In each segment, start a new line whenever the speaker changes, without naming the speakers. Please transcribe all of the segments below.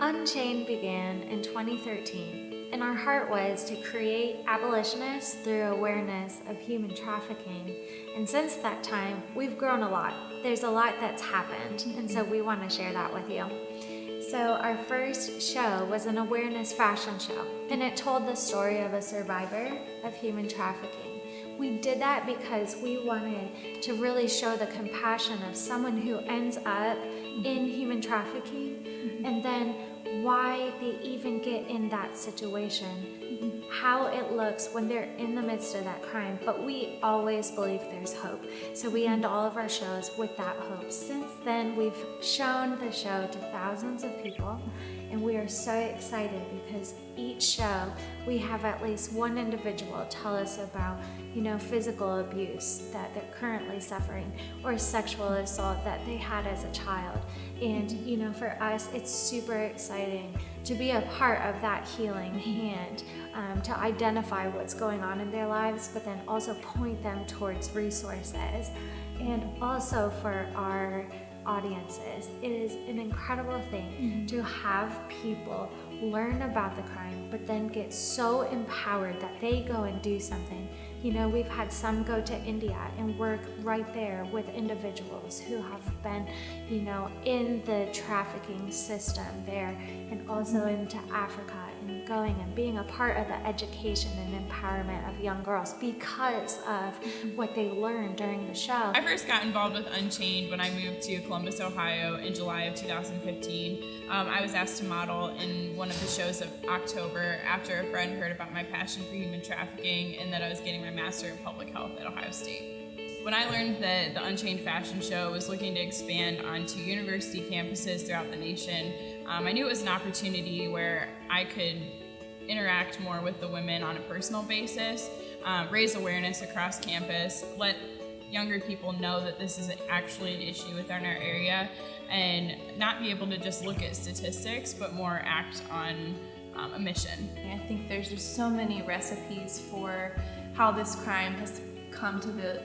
UNCHAINED began in 2013, and our heart was to create abolitionists through awareness of human trafficking. And since that time, we've grown a lot. There's a lot that's happened, and so we want to share that with you. So our first show was an awareness fashion show, and it told the story of a survivor of human trafficking. We did that because we wanted to really show the compassion of someone who ends up in human trafficking, and then why they even get in that situation, how it looks when they're in the midst of that crime. But we always believe there's hope, so we end all of our shows with that hope. Since then, we've shown the show to thousands of people, and we are so excited because each show we have at least one individual tell us about physical abuse that they're currently suffering, or sexual assault that they had as a child. And for us, it's super exciting to be a part of that healing hand, to identify what's going on in their lives, but then also point them towards resources. And also for our audiences, it is an incredible thing to have people learn about the crime, but then get so empowered that they go and do something. We've had some go to India and work right there with individuals who have been, in the trafficking system there, and also into Africa, and going and being a part of the education and empowerment of young girls because of what they learned during the show.
I first got involved with UNCHAINED when I moved to Columbus, Ohio in July of 2015. I was asked to model in one of the shows of October after a friend heard about my passion for human trafficking and that I was getting my Master in Public Health at Ohio State. When I learned that the UNCHAINED fashion show was looking to expand onto university campuses throughout the nation, I knew it was an opportunity where I could interact more with the women on a personal basis, raise awareness across campus, let younger people know that this is actually an issue within our area, and not be able to just look at statistics, but more act on a mission.
I think there's just so many recipes for how this crime has come to the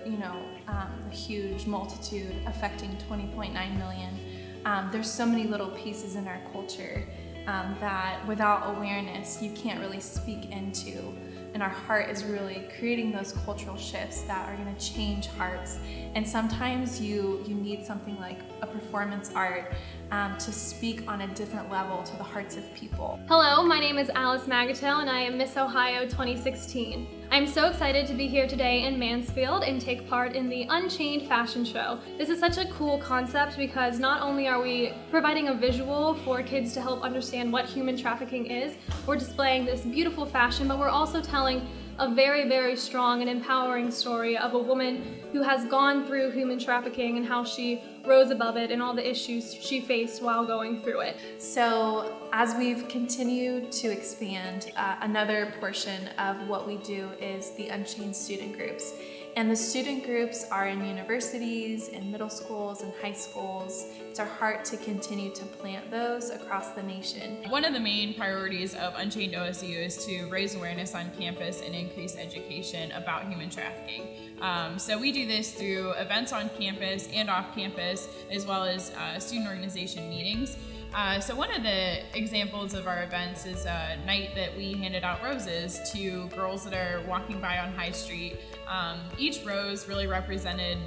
huge multitude affecting 20.9 million. There's so many little pieces in our culture that without awareness you can't really speak into, and our heart is really creating those cultural shifts that are going to change hearts. And sometimes you need something like a performance art to speak on a different level to the hearts of people.
Hello, my name is Alice Magatel and I am Miss Ohio 2016. I'm so excited to be here today in Mansfield and take part in the UNCHAINED fashion show. This is such a cool concept because not only are we providing a visual for kids to help understand what human trafficking is, we're displaying this beautiful fashion, but we're also telling a very, very strong and empowering story of a woman who has gone through human trafficking and how she rose above it and all the issues she faced while going through it.
So as we've continued to expand, another portion of what we do is the UNCHAINED student groups. And the student groups are in universities, in middle schools, and high schools. It's our heart to continue to plant those across the nation.
One of the main priorities of UNCHAINED OSU is to raise awareness on campus and increase education about human trafficking. So we do this through events on campus and off campus, as well as student organization meetings. So one of the examples of our events is a night that we handed out roses to girls that are walking by on High Street. Each rose really represented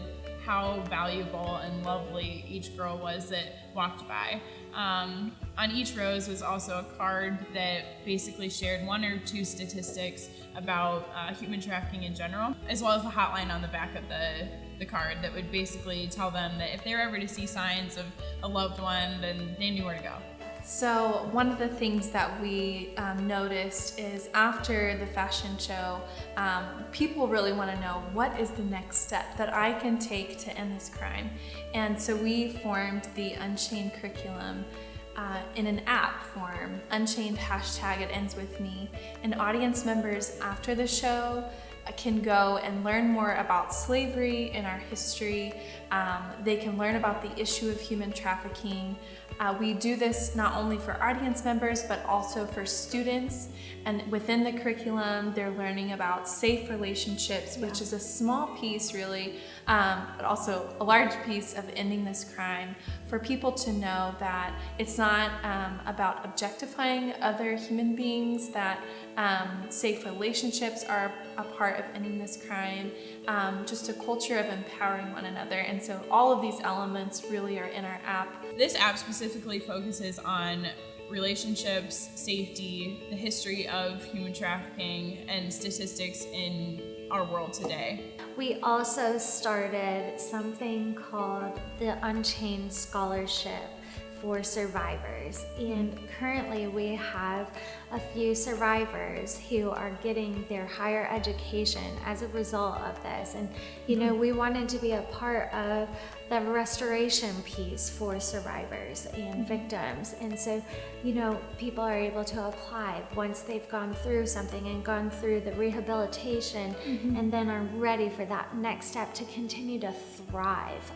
how valuable and lovely each girl was that walked by. On each rose was also a card that basically shared one or two statistics about human trafficking in general, as well as the hotline on the back of the card that would basically tell them that if they were ever to see signs of a loved one, then they knew where to go.
So one of the things that we noticed is after the fashion show, people really want to know what is the next step that I can take to end this crime. And so we formed the UNCHAINED curriculum in an app form, UNCHAINED #ItEndsWithMe, and audience members after the show can go and learn more about slavery in our history. They can learn about the issue of human trafficking. We do this not only for audience members, but also for students. And within the curriculum, they're learning about safe relationships, which is a small piece really, but also a large piece of ending this crime, for people to know that it's not about objectifying other human beings, that safe relationships are a part of ending this crime, just a culture of empowering one another. And so all of these elements really are in our app.
This app specifically focuses on relationships, safety, the history of human trafficking, and statistics in our world today.
We also started something called the UNCHAINED Scholarship for survivors, and currently we have a few survivors who are getting their higher education as a result of this. And we wanted to be a part of the restoration piece for survivors and victims, and so people are able to apply once they've gone through something and gone through the rehabilitation, and then are ready for that next step to continue to thrive.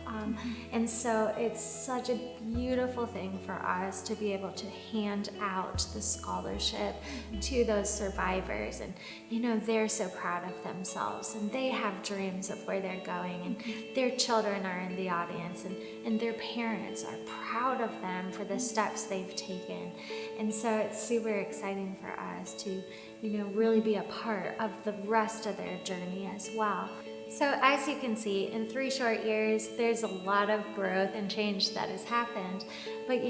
And so it's such a beautiful thing for us to be able to hand out the scholarship to those survivors, and they're so proud of themselves, and they have dreams of where they're going, and their children are in the audience, and their parents are proud of them for the steps they've taken. And so it's super exciting for us to really be a part of the rest of their journey as well. So as you can see, in 3 short years, there's a lot of growth and change that has happened. But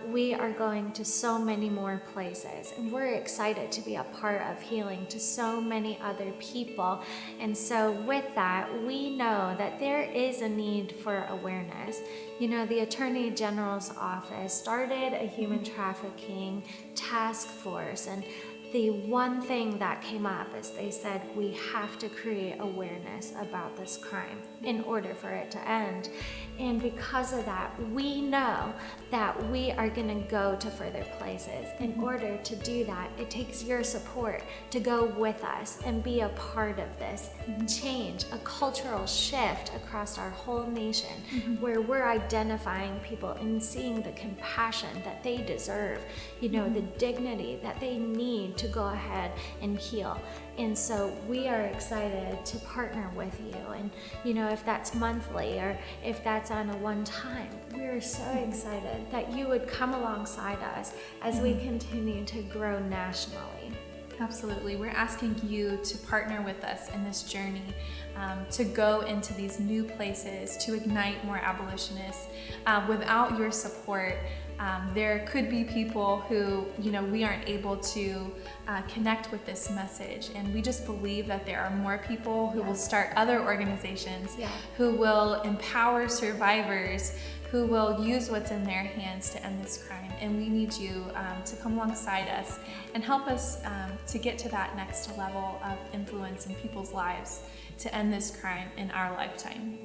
we are going to so many more places, and we're excited to be a part of healing to so many other people. And so with that, we know that there is a need for awareness. The Attorney General's office started a human trafficking task force, and the one thing that came up is they said we have to create awareness about this crime in order for it to end. And because of that, we know that we are going to go to further places. In order to do that, it takes your support to go with us and be a part of this change, a cultural shift across our whole nation, where we're identifying people and seeing the compassion that they deserve, the dignity that they need to go ahead and heal. And so we are excited to partner with you, and if that's monthly or if that's on a one-time, we're so excited that you would come alongside us as we continue to grow nationally.
Absolutely. We're asking you to partner with us in this journey, to go into these new places, to ignite more abolitionists. Without your support, there could be people who, we aren't able to connect with this message. And we just believe that there are more people who will start other organizations, who will empower survivors, who will use what's in their hands to end this crime. And we need you to come alongside us and help us to get to that next level of influence in people's lives to end this crime in our lifetime.